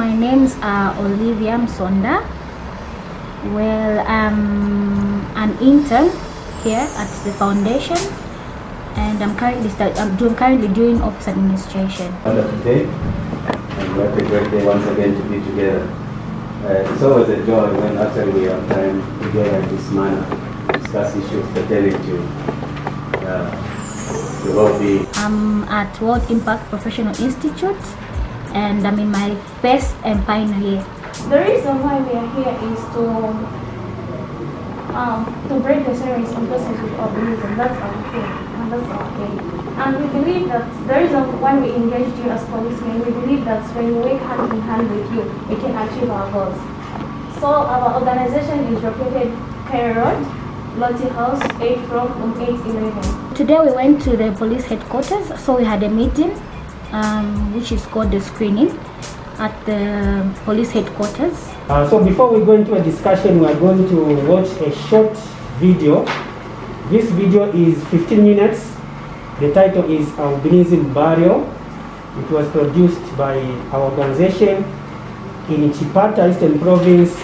my names are Olivia Musonda. Well, I'm an intern here at the foundation, and I'm currently doing office administration. Today, and what a great day once again to be together. It's always a joy when actually we have time together in this manner to discuss issues pertaining to the well-being. I'm at World Impact Professional Institute, and I'm in my first and final year. The reason why we are here is to break the silence on persons with albinism. That's our thing, and that's our aim. And we believe that the reason why we engaged you as policemen, we believe that when we work hand in hand with you, we can achieve our goals. So our organization is located Cairo Road, Lottie House, 8 from 811. Today we went to the police headquarters, so we had a meeting, which is called the screening at the police headquarters. So before we go into a discussion, we are going to watch a short video. This video is 15 minutes. The title is Albinism Burial. It was produced by our organization in Chipata, Eastern Province.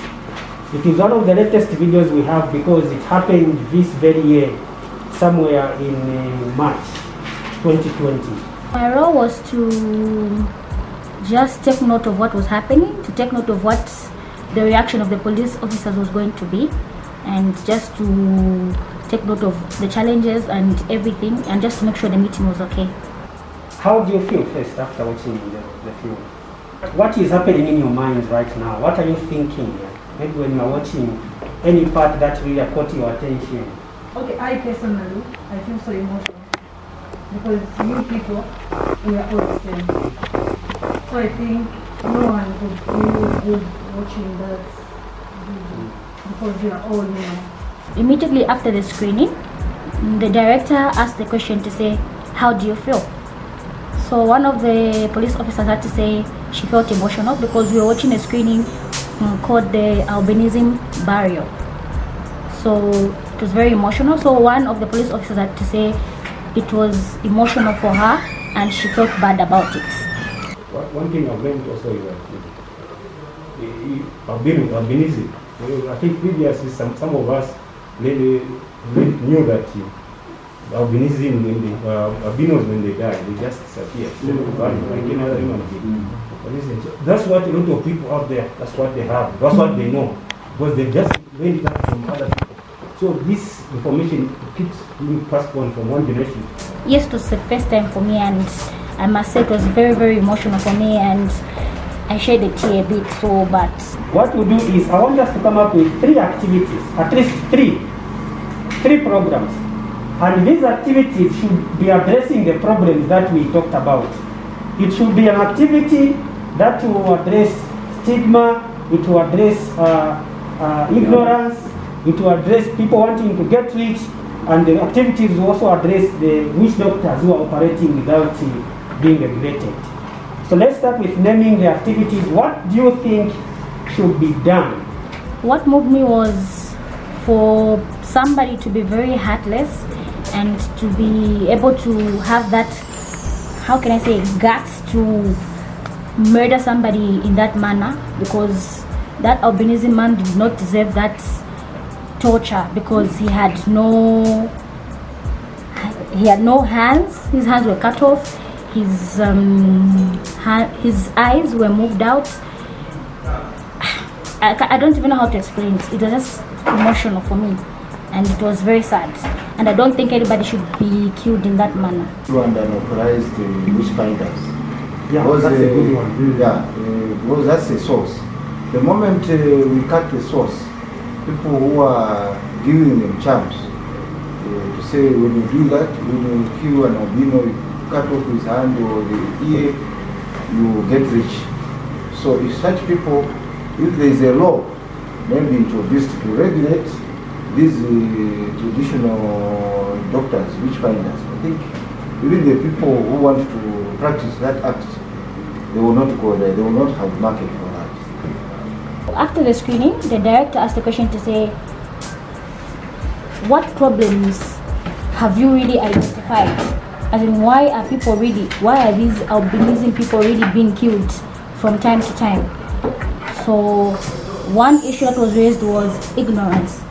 It is one of the latest videos we have because it happened this very year, somewhere in March 2020. My role was to just take note of what was happening, to take note of what the reaction of the police officers was going to be, and just to take note of the challenges and everything, and just to make sure the meeting was okay. How do you feel first after watching the film? What is happening in your mind right now? What are you thinking? Maybe when you are watching any part that really caught your attention. Okay, I personally, I feel so emotional because you people, we are all the same. So I think no one would feel good watching that video because we are all human. Immediately after the screening, the director asked the question to say, how do you feel? So one of the police officers had to say she felt emotional because we were watching a screening called the Albinism Burial. So it was very emotional. So one of the police officers had to say it was emotional for her and she felt bad about it. One thing I've learned also is that albinism. I think previously some of us really knew that albinism, albinos when they die, they just disappear. Like any other human being. That's what a lot of people out there, that's what they have, that's what they know. Because they just learned that from other people. So this information keeps being passed on from one generation. Yes, it was the first time for me, and I must say it was very, very emotional for me, and I shed a tear a bit, but... What we do is, I want us to come up with 3 activities, at least 3 programs. And these activities should be addressing the problems that we talked about. It should be an activity that will address stigma, it will address ignorance, it will address people wanting to get rich, and the activities will also address the witch doctors who are operating without being regulated. So let's start with naming the activities. What do you think should be done? What moved me was for somebody to be very heartless and to be able to have that, how can I say, guts to murder somebody in that manner, because that albinism man did not deserve that torture because he had no hands. His hands were cut off. His eyes were moved out. I don't even know how to explain it. It was just emotional for me, and it was very sad. And I don't think anybody should be killed in that manner. And unauthorized witch finders. Yeah, that's a good one. Yeah, because that's the source. The moment we cut the source, people who are giving them charms to say when you do that, when you kill an albino, you cut off his hand or the ear, you get rich. So if such people, if there is a law maybe introduced to regulate these traditional doctors, witch finders, I think even the people who want to practice that act, they will not go there, they will not have market for that. After the screening, the director asked the question to say, what problems have you really identified? As in, why are these albinism people really being killed from time to time? So one issue that was raised was ignorance.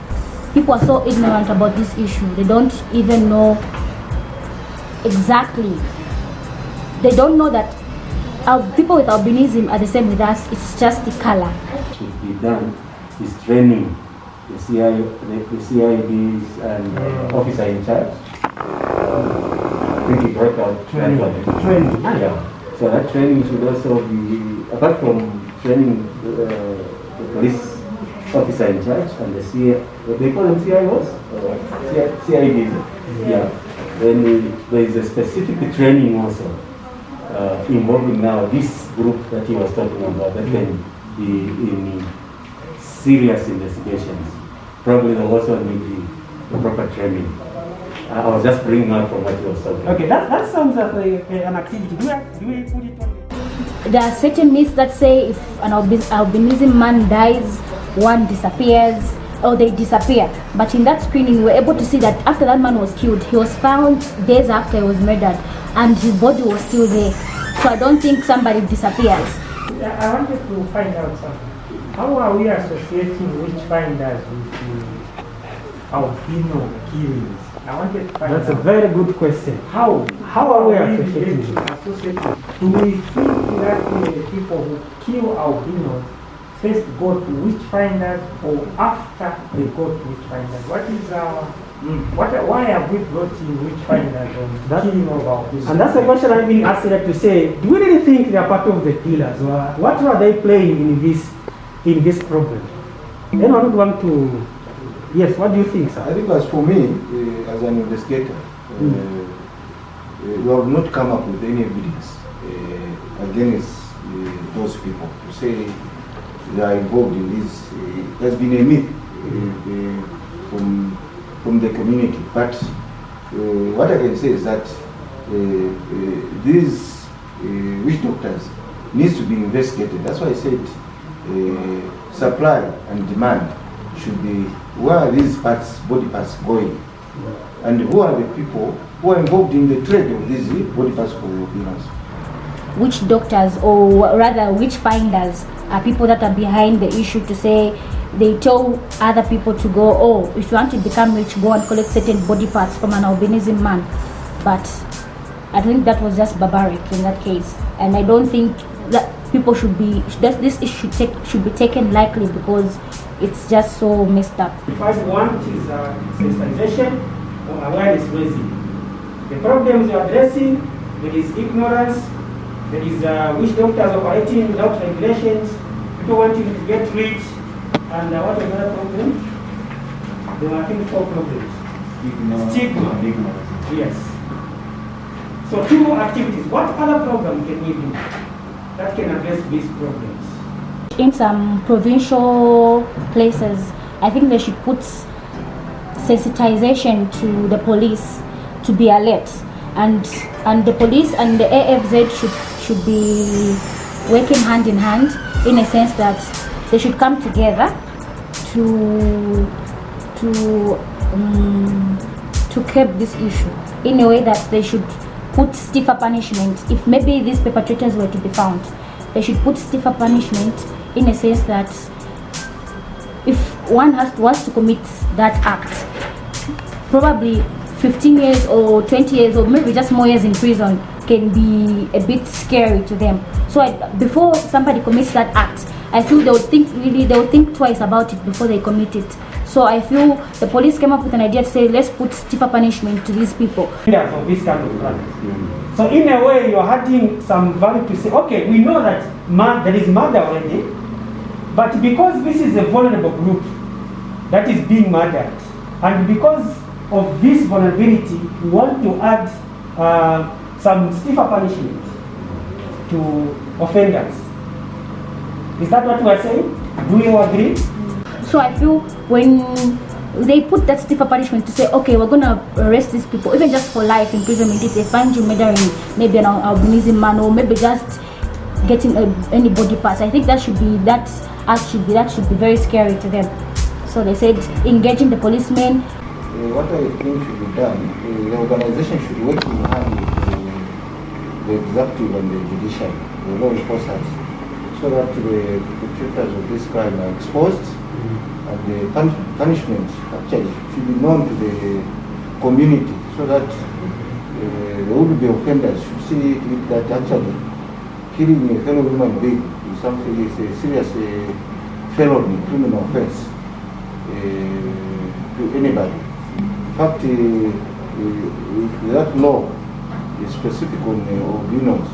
People are so ignorant about this issue. They don't even know exactly. They don't know that people with albinism are the same with us. It's just the color. Should be done is training the CIDs and officer in charge. I think he brought out training. Yeah. So that training should also be, apart from training the police officer in charge and the what they call them CIOs? CIDs. Yeah. Then there is a specific training also involving now this group that he was talking about that can be in serious investigations. Probably they also need the proper training. I was just bringing out from what you were talking. Okay, that sounds like an activity. Do we put it on? There are certain myths that say if an albinism man dies, one disappears, or they disappear. But in that screening, we were able to see that after that man was killed, he was found days after he was murdered, and his body was still there. So I don't think somebody disappears. I wanted to find out something. How are we associating witch-finders with albino killings? I wanted to find out. That's a very good question. How are we associating? Do we think that the people who kill albinos first go to witch-finders or after they go to witch-finders? What is our... why have we brought in witch-finders on killing of albinos? And that's a question I've been asked to say, do we really think they are part of the killers? Or what are they playing in this problem? Anyone would want to... Yes, what do you think, sir? I think as for me, as an investigator, we have not come up with any evidence against those people to say they are involved in this. There's been a myth from the community, but what I can say is that these witch doctors needs to be investigated. That's why I said supply and demand should be, where are these body parts going? And who are the people who are involved in the trade of these body parts for albinos? Witch doctors, or rather witch finders, are people that are behind the issue to say, they tell other people to go, oh, if you want to become rich, go and collect certain body parts from an albinism man. But I think that was just barbaric in that case. And I don't think that people should be, this issue should be taken lightly because it's just so messed up. The first one is sensitization or awareness raising. The problems you're addressing, there is ignorance, there is witch doctors operating without regulations, people wanting to get rich, and what was another problem? There were, I think, 4 problems. Stigma. Yes. So 2 activities. What other program can we do that can address these problems? In some provincial places, I think they should put sensitization to the police to be alert, and the police and the AFZ should be working hand in hand, in a sense that they should come together to curb this issue in a way that they should put stiffer punishment. If maybe these perpetrators were to be found, they should put stiffer punishment, in a sense that if one wants to commit that act, probably 15 years or 20 years or maybe just more years in prison can be a bit scary to them. So before somebody commits that act, I feel they would think twice about it before they commit it. So I feel the police came up with an idea to say, let's put stiffer punishment to these people. For this kind of crime. So in a way, you're adding some value to say, okay, we know that there is murder already, but because this is a vulnerable group that is being murdered, and because of this vulnerability, we want to add some stiffer punishment to offenders. Is that what you are saying? Do you agree? So I feel when they put that stiffer punishment to say, okay, we're going to arrest these people, even just for life imprisonment, if they find you murdering maybe an albinism man, or maybe just getting any body parts, I think that should be very scary to them. So they said engaging the policemen. What I think should be done, the organization should work in hand with the executive and the judiciary, the law enforcers, so that the perpetrators of this crime are exposed, and the punishment actually should be known to the community, so that the would-be offenders should see that actually killing a fellow human being is something, is a serious felony, criminal offense to anybody. In fact, if that law is specific on albinos,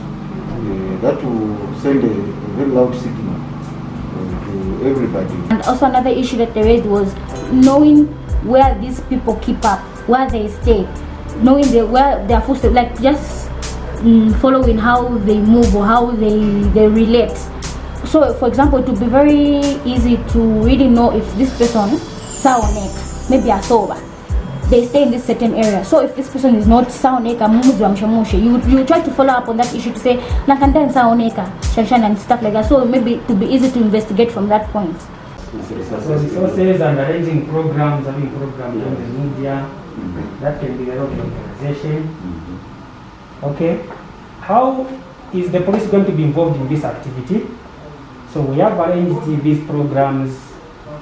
that will send a very loud signal to everybody. And also another issue that they raised was knowing where these people keep up, where they stay, knowing where their footsteps, like just following how they move or how they relate. So for example, it would be very easy to really know if this person, maybe a sober, they stay in this certain area. So if this person is not Saoneka, you try to follow up on that issue to say Nakanda and Saoneka, Shanshan and stuff like that. So maybe it would be easy to investigate from that point. So resources and arranging programs, having programs in the media, that can be a lot of organization. Okay. How is the police going to be involved in this activity? So we have arranged these programs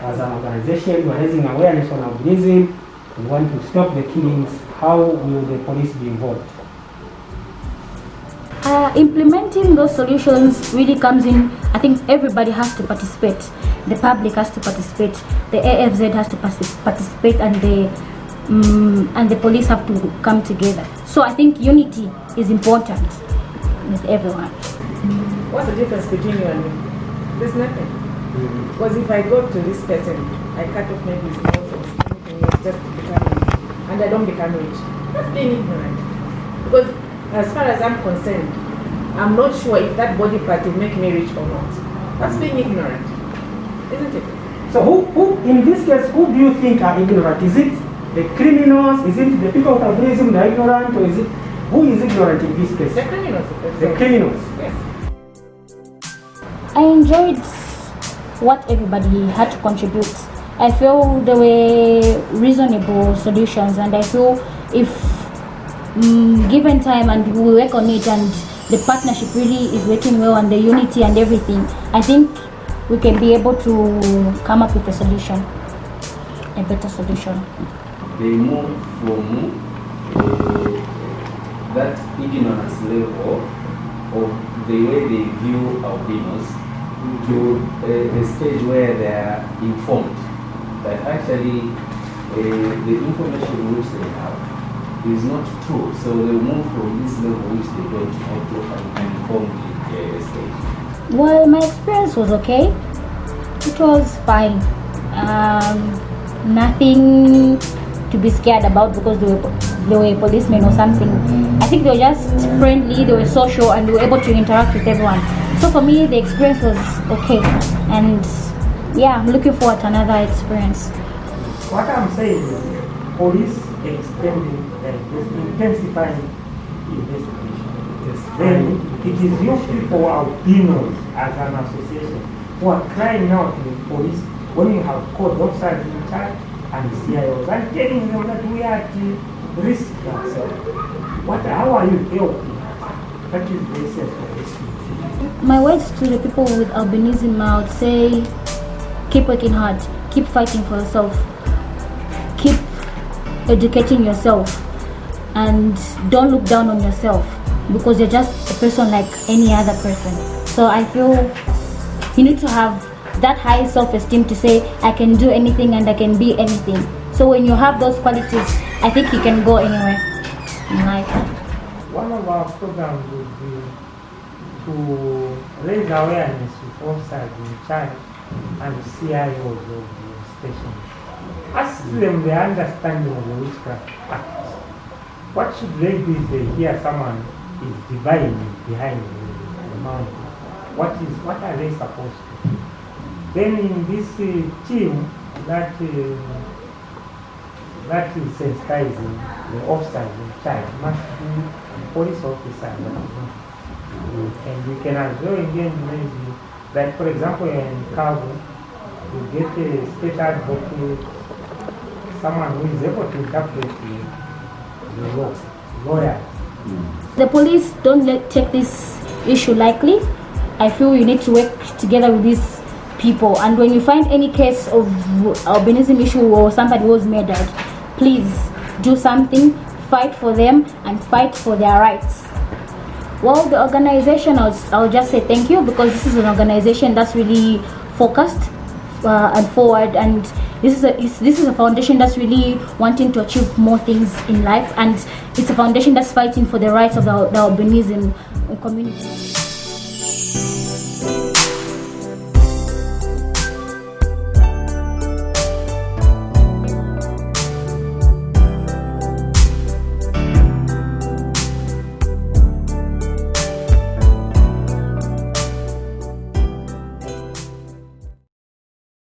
as an organization. We're raising awareness on albinism. We want to stop the killings. How will the police be involved? Implementing those solutions really comes in, I think everybody has to participate. The public has to participate, the AFZ has to participate, and the police have to come together. So I think unity is important with everyone. What's the difference between you and me? There's nothing. Because if I go to this person, I cut off maybe his nose or something else just to become rich, and I don't become rich. That's being ignorant. Because as far as I'm concerned, I'm not sure if that body part will make me rich or not. That's being ignorant, isn't it? So who in this case, who do you think are ignorant? Is it the criminals? Is it the people of albinism that are ignorant? Or is it, who is ignorant in this case? The criminals. The criminals. Yes. I enjoyed what everybody had to contribute. I feel there were reasonable solutions, and I feel if given time and we work on it, and the partnership really is working well, and the unity and everything, I think we can be able to come up with a solution, a better solution. They move from that ignorance level of the way they view albinos to the stage where they are informed that actually the information which they have is not true. So they move from this level which they don't know to an informed stage. Well, my experience was okay. It was fine. Nothing to be scared about because they were policemen or something. I think they were just friendly, they were social, and they were able to interact with everyone. So for me, the experience was okay. And yeah, I'm looking forward to another experience. What I'm saying is, police intensifying investigation. Then it is you people, albinos, as an association, who are crying out to the police when you have caught officers in charge and the CIOs and telling them that we are at risk ourselves. How are you helping? That is the essence of this. My words to the people with albinism, I would say, keep working hard, keep fighting for yourself, keep educating yourself, and don't look down on yourself because you're just a person like any other person. So I feel you need to have that high self-esteem to say I can do anything and I can be anything. So when you have those qualities, I think you can go anywhere in life. One of our programs would be to raise awareness with officers in charge and the CIOs of the station. Ask them the understanding of the witchcraft act. What should they do if they hear someone is divining behind the mountain? What are they supposed to do? Then in this team that is sensitizing the officers in charge must be police officers. And we can as well engage maybe that, for example, in Kavu, you get a state advocate, someone who is able to interpret the law, lawyer. The police don't take this issue lightly. I feel you need to work together with these people. And when you find any case of albinism issue or somebody was murdered, please do something, fight for them and fight for their rights. Well, the organization, I'll just say thank you, because this is an organization that's really focused and forward, and this is a foundation that's really wanting to achieve more things in life, and it's a foundation that's fighting for the rights of the albinism community.